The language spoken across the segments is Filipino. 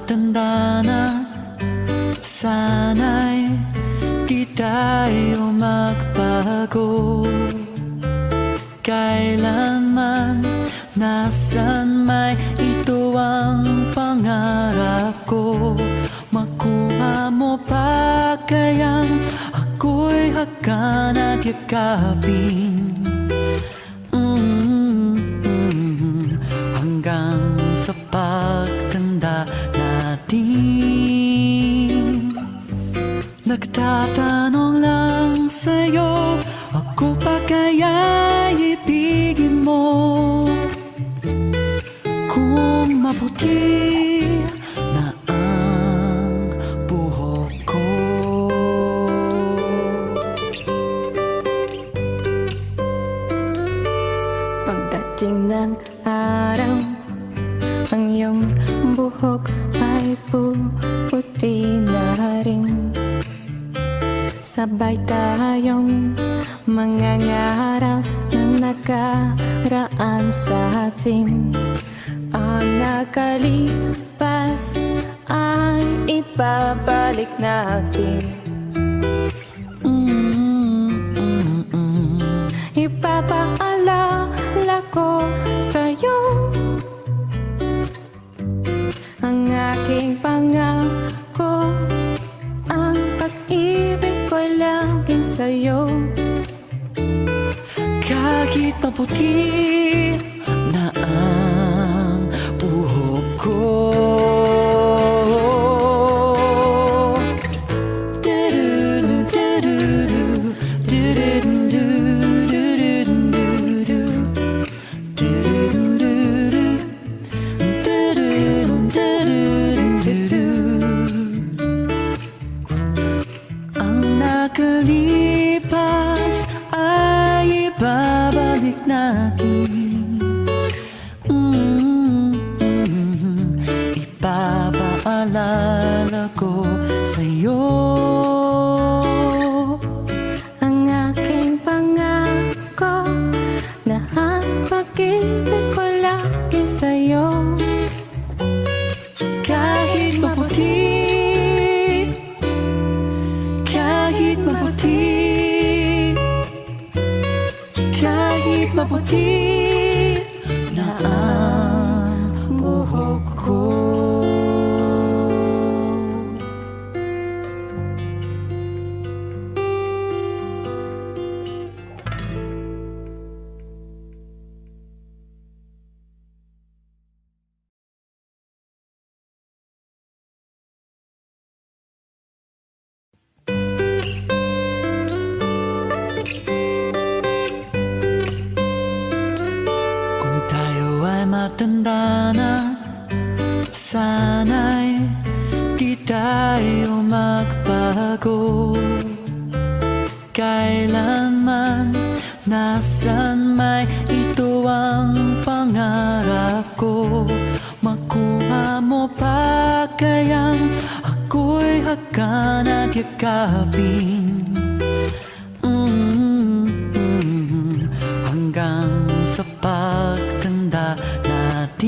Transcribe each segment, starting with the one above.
matanda na, sana'y di tayo magbago. Kailanman, nasan may ito ang pangarap ko. Makuha mo pa kayang ako'y hagan at yakapin, hanggang sa pagtanda natin. Nagtatanong lang sa'yo, ako pa kaya ibigin mo? Kung maputi na ang buhok ko. Pagdating ng araw, ang iyong buhok ay puputi na rin. Sabay tayong mangangarap ng nakaraan sa atin. Ang nakalipas ay ibabalik natin. Ipapaalala ko sa'yo ang aking pangako, ang pag-ibig ko'y laging sa'yo. Kahit maputi na ang buhok ko. Ang nakalipas ay ibabalik natin. Ipapaalala ko sa'yo Ang aking pangako na ang pag-ibig ko lagi sa'yo. kahit maputi, kahit maputi, kahit maputi na ang buhok ko. Kung tayo ay matanda na, sana'y di tayo magbago. Kailanman, nasan may ito ang pangarap ko. Makuha mo pa kayang ako'y hagan at yakapin, hanggang sa pagtanda natin.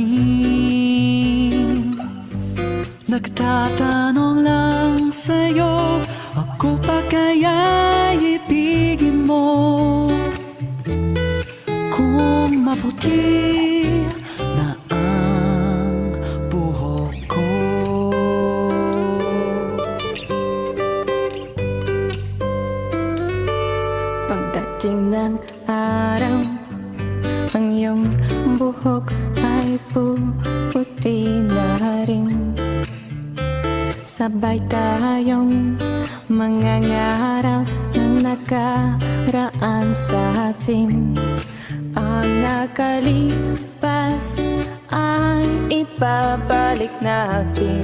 Nagtatanong lang sa'yo, ako pa kaya ibigin mo? Kung maputi na ang buhok ko. Pagdating ng araw, ang iyong buhok ay puputi na rin. Sabay tayong mangangarap ng nakaraan sa atin. Ang nakalipas ay ibabalik natin.